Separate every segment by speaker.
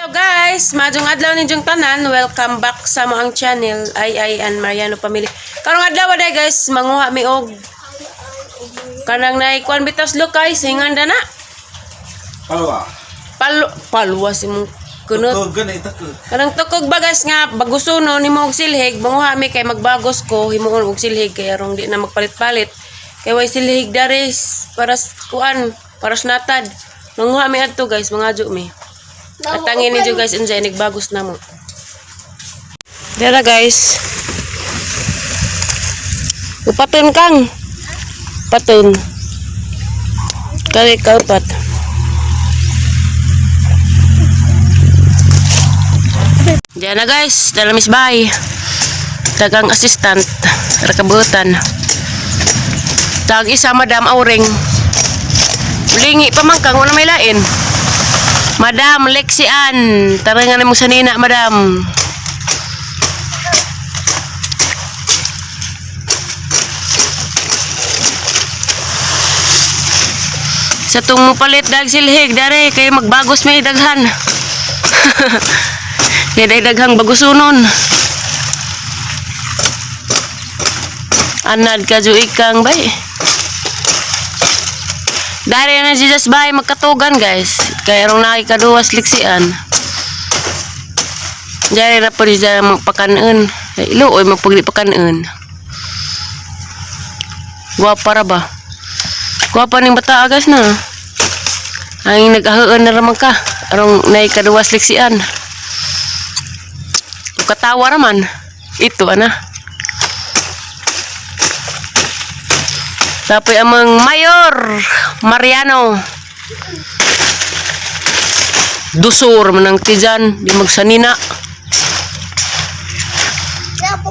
Speaker 1: So guys, madung adlaw ninyong tanan, welcome back sa moang channel Ay and Mariano Family. Karong adlaw day guys, manguha mi og kanang naikuan bitas lokay singan dana. Palwa si mong kunot. Kanang tukog bagas nga bagusuno nimo og silhig, manguha mi kay magbagos ko himuon og silhig kay arong di na magpalit-palit. Kay way silhig daris para kuan, para snatad. Manguha mi adto guys, mangadyo mi. At tangin ninyo guys, enjoy, nagbagos na mo. Dara guys. Upatun kang. Patun. Kali kaupat. Diyan na guys, dalam isbay. Tagang assistant. Rakabutan. Tag isa madam auring. Lingi pa man kang wala may lain. Madam, Lexian. Tarangan mo sa nina, madam. Sa itong palit dag silhig, dari, kayo magbagos may daghan. Kaya daghang bagusunon. Anad ka ikang bay. Dari na Jesus bay magkatugan guys. Kaya rong nakikaduwas liksian. Dari na po siya magpakanan. Iluoy magpagdi pakanan. Guwapa ra ba? Guwapa ning bata guys na. Ang nagahaan na raman ka. Rong nakikaduwas liksian. Katawa raman. Ito ana. Tapos amang Mayor Mariano dusur menang tijan di magsanina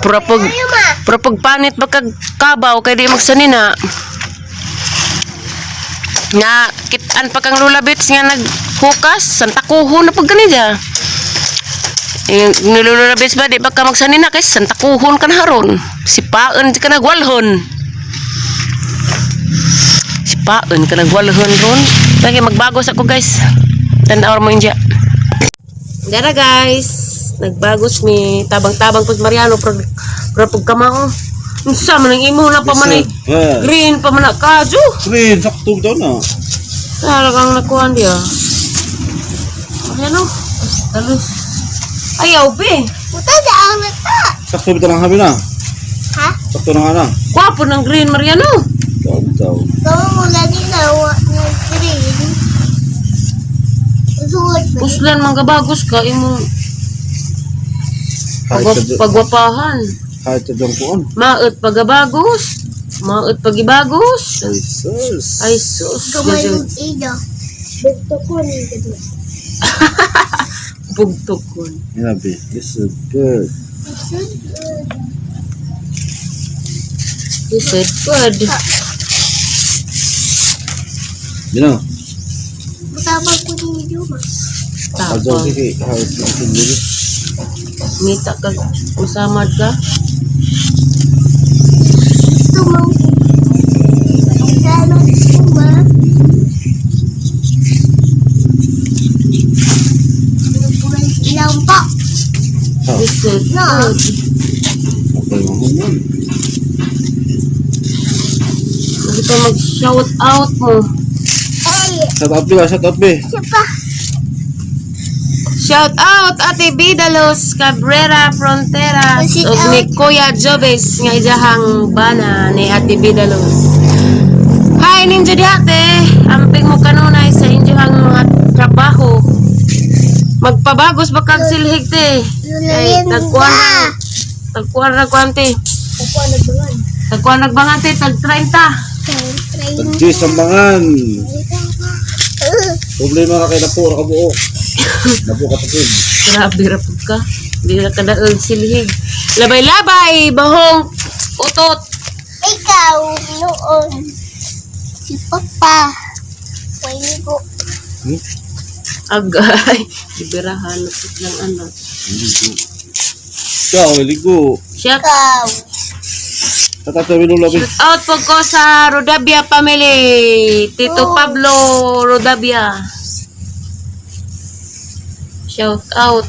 Speaker 1: propag panit bakag kabaw kay di magsanina nga kitan pa kang lulabits nga naghukas santakuho na pag ganidya nilulabits ba di baka magsanina kay santakuhon kan haron sipaan di ka nagwalhon paon ka nagwalhon ron. Lagi magbagos ako guys. Tanaw mo inja. Dara guys. Nagbagos mi. Tabang-tabang pag Mariano. Prapag kamao. Unsa man ang imo na pa man green pa man na kaju.
Speaker 2: Green. Sakto daw na.
Speaker 1: Talagang nakuhan dia. Ayan o. Talus. Ayaw be.
Speaker 3: Puta da ang nata.
Speaker 2: Sakto bitaw lang habi na.
Speaker 3: Ha?
Speaker 2: Sakto na nga na.
Speaker 1: Kwapo ng green Mariano.
Speaker 2: Daw.
Speaker 3: Kamu mo lagi na green. Usuot ba?
Speaker 1: Puslan manggabagos ka imo. Pagwapahan.
Speaker 2: Kahit sa dong kuon.
Speaker 1: Maot pagabagos. Maot pagibagos.
Speaker 2: Ay sus.
Speaker 1: Ay sus.
Speaker 3: Kamay ng ida. Bugtokon yung gado.
Speaker 1: Bugtokon.
Speaker 2: Grabe. This is good.
Speaker 1: This is good.
Speaker 2: Bino.
Speaker 3: Butabag ko din yung mas.
Speaker 2: Ajo
Speaker 1: Tapang.
Speaker 2: kiki. How is it?
Speaker 1: Mita ka. Usamad ka.
Speaker 3: Tumaw. Sana kuma. Ilang pa.
Speaker 1: This is
Speaker 3: No.
Speaker 1: good.
Speaker 2: Okay, mahal.
Speaker 1: Hindi pa mag-shout out mo.
Speaker 3: Ay,
Speaker 2: Shut up be. Shut up be.
Speaker 3: siapa?
Speaker 1: Shout out Ate Bidalos Cabrera Fronteras
Speaker 3: Shout
Speaker 1: ug
Speaker 3: out.
Speaker 1: ni Kuya Jobes nga ijahang bana ni Ate Bidalos. Hi ninyo di ate, amping mo kanunay sa inyong mga trabaho. Magpabagos ba kag silhig te? Ay, tagkuan ra kwante.
Speaker 3: Ako nagbangan.
Speaker 1: Tagkuan nagbangate tag 30.
Speaker 2: Tagdi sambangan. Problema na kay napo nakabuok. Napo kapatid.
Speaker 1: Grabe ra pud ka. Di na kadaog silhig. Labay-labay bahong utot.
Speaker 3: Ikaw, noon. Si Papa. Pwede ko.
Speaker 1: Agay. Ibirahan na pud lang anak.
Speaker 2: Ikaw, ligo.
Speaker 1: Shout
Speaker 3: Ikaw.
Speaker 2: Tatatabi nung labi.
Speaker 1: out po ko sa Rodabia family. Tito
Speaker 3: Oh.
Speaker 1: Pablo Rodabia. Shout out.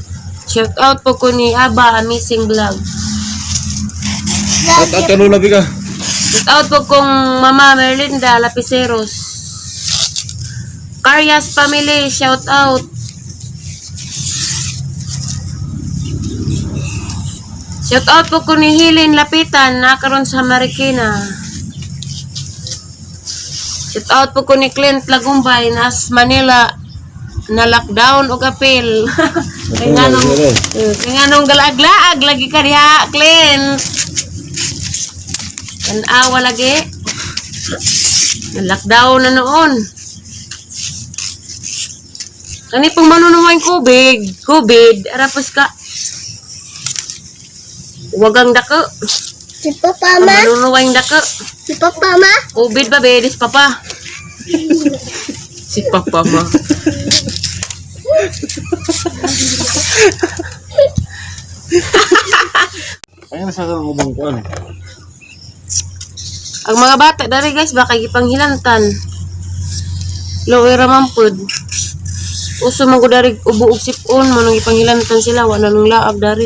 Speaker 1: Shout out po ko ni Aba Amazing Vlog.
Speaker 2: At ano labi ka?
Speaker 1: Shout out po kong Mama Merlinda Lapiceros. Caryas family, shout out. Shout out po ko ni Hilin Lapitan na karon sa Marikina. Shout out po ko ni Clint Lagumbay na sa Manila na lockdown o kapil. Kaya nganong galaglaag lagi ka diha, Clint. Tanawa lagi. Na lockdown na noon. Kani pong manunuwang COVID, arapos ka. Wagang dako.
Speaker 3: Si Papa Ma?
Speaker 1: Manunuwang dako.
Speaker 3: Si Papa Ma?
Speaker 1: COVID ba, bedis papa? Si Papa Ma.
Speaker 2: Ay, nasa ka ng ubangkuan.
Speaker 1: Ang mga bata dari guys, baka ipanghilantan. Lower raman pod. Uso man ko dari ubo ug sipon, manong ipanghilantan sila, wala nang laag dari.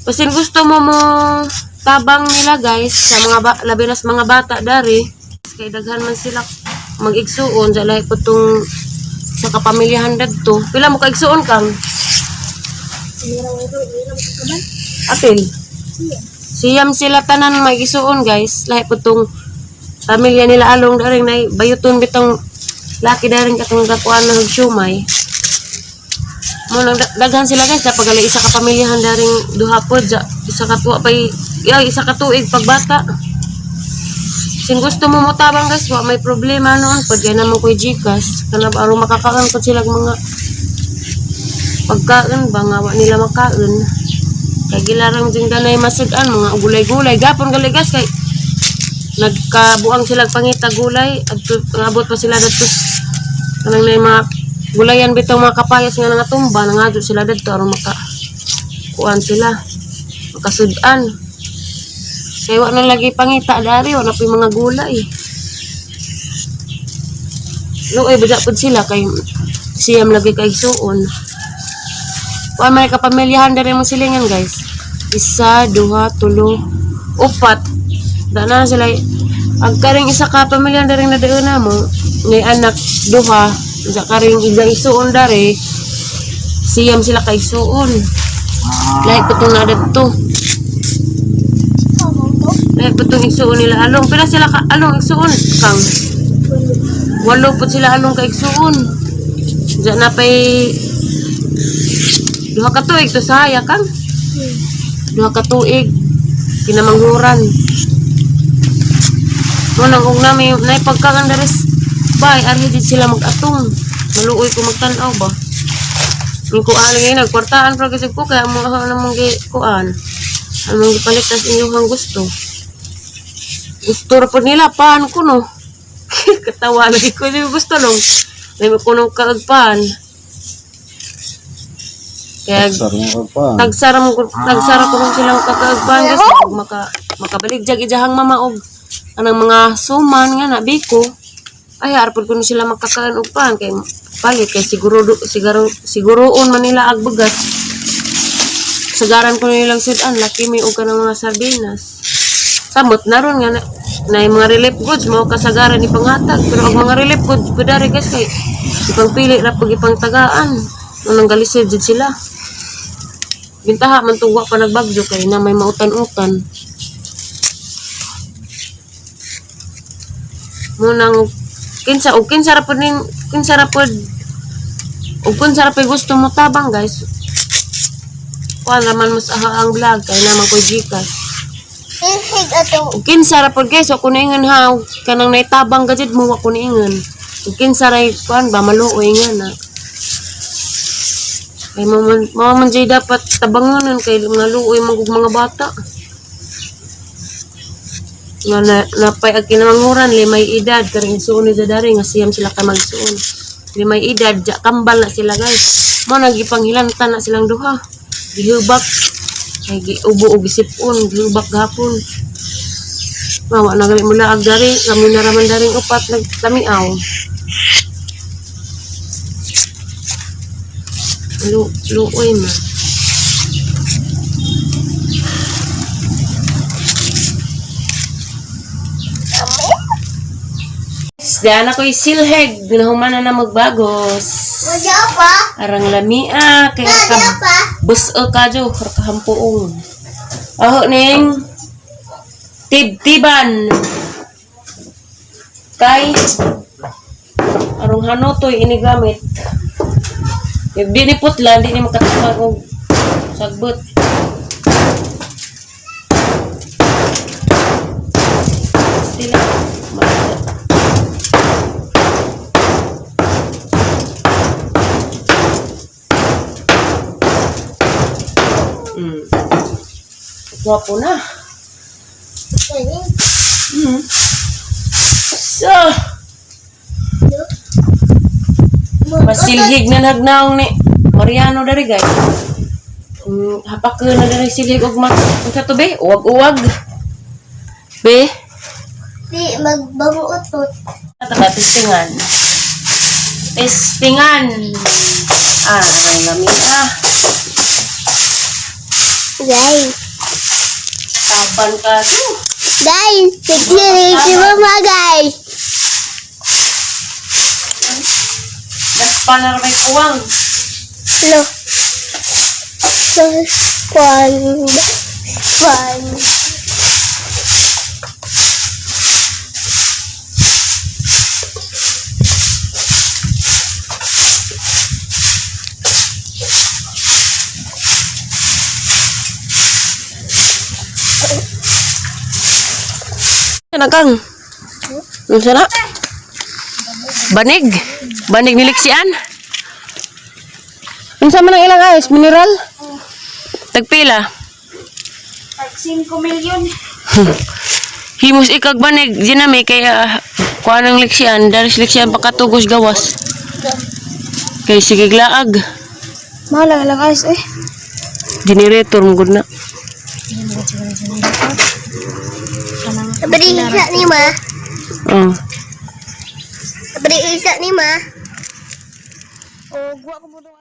Speaker 1: Pasin gusto mo tabang nila guys, sa mga labi nas mga bata dari, kay daghan man sila mag-igsuon, sa lahi po tong sa kapamilyahan dadto. Pila mo ka-igsuon kang? Apil. Siyam sila tanan mag-igsuon guys, lahi po tong pamilya nila along daring na bayuton bitong laki daring katong gakuan ng siumay. Mo nang daghan sila guys, dapat gali isa ka pamilyahan daring duha pod, isa ka tuwa pay, isa ka tuig pagbata. Sing gusto mo motabang guys, wa may problema noon pod kay naman koy Gcash kana aron makakaon pod sila mga pagkaon ba nga wa nila makaon. Kay gilarang jing danay masud-an mga gulay-gulay gapon gali guys, kay nagkabuang sila pangita gulay adto abot pa sila dadto kanang nay mga gulayan bitong mga kapayas nga nangatumba nangadto sila dadto aron maka kuan sila makasud-an. Kaya wala na lagi pangita dari, wala pa yung mga gulay. Luoy, bada po sila kay siyam lagi kay suon. Wala may kapamilyahan dari mong silingan guys. Isa, duha, tulo, upat. Dana sila, ang karing isa ka pamilyahan dari na doon na mo, ngay anak, duha, isa karing ilang isuon dari, siyam sila kay suon. Lahat po itong nadat to. Lahat po itong igsuon nila along. Pila sila ka along igsuon kang? 8 po sila along ka igsuon. Diyan na pa'y duha ka tuig to saya kang? Duha ka tuig. Kinamanghuran. Munang kung namin naipagkakan daris bay, arhidid sila mag-atong. Maluoy ko magtanaw ba? Yung kuan ngayon, nagkwartaan pero kasi ko kaya mo namang kuan. Anong gipalitas inyong gusto? Gusto ra po nila, paan ko no? Katawa lagi ko, hindi gusto nung. May makunong kaagpaan. Kaya, tagsara ko nung silang kakaagpaan kasi makabaligjag ijahang mamaog. Anang mga suman nga na, biko. Ay, harapod ko nung sila makakaan og paan. Kaya, palit, kaya siguroon man nila agbagas. Sagaran ko nilang sudan, laki may uga ng mga sardinas. Samot na ron nga na yung mga relief goods, mga kasagaran ni panghatag. Pero ang mga relief goods, pwede guys, kay ipangpili na pag ipangtagaan. Nung galisid dyan sila. Bintaha, man tuwa pa nagbagyo, kay na may mautan-utan. Munang, kinsa rapod gusto mo tabang guys. Kuan naman mas ang vlog kay naman ko Gcash.
Speaker 3: Sisig ato.
Speaker 1: Kinsa ra pod guys, ako ningon ha kanang naitabang gajud mo ako ningon. Kinsa ra kuan ba maluoy nga na. Kay man jay dapat tabangonan kay maluoy mga bata. Nga napay ag kinamanghuran limay edad karing suon ni dari nga siyam sila ka magsuon. Limay edad ja kambal na sila guys. Mo nagipanghilantan na silang duha. Gihubak ay giubo og gisipon gihubak gahapon. Mawa na gali mula ag dari kami naraman daring upat nagtamiaw. Luoy ma. Diyan ako'y silheg. Ginahuman na magbagos.
Speaker 3: Wala pa.
Speaker 1: Arang lamia. Kaya
Speaker 3: Wala pa.
Speaker 1: buso ka jo. Kahampuong. Aho ning tibtiban. Kay arong hanotoy inigamit. If di ni putla, di ni makatamag og sagbot. Stila. Guwapo na. So, masilhig na nagnaong ni Mariano dari guys. Hapak ko na dari silhig og sa to be, uwag-uwag. Be,
Speaker 3: Di, magbago utot.
Speaker 1: taga testingan. Testingan. Lami
Speaker 3: Guys.
Speaker 1: Taban ka to.
Speaker 3: Guys, tignan si mama guys.
Speaker 1: Daspan na may kuwang.
Speaker 3: Lo. Fun.
Speaker 1: Nakang. Unsa na? Banig. Banig niliksian. Unsa man ang ilang ayos? Mineral? Tagpila?
Speaker 3: 5 milyon.
Speaker 1: Himus ikag banig. Ginami kaya kuha ng liksian. Dari liksian pakatugos gawas. Kaya sige glaag.
Speaker 3: Mahal lang guys eh.
Speaker 1: Generator mo gud na.
Speaker 3: Beri isa ni ma.
Speaker 1: Oh.
Speaker 3: Beri isa ni ma. Oh, gua ko mo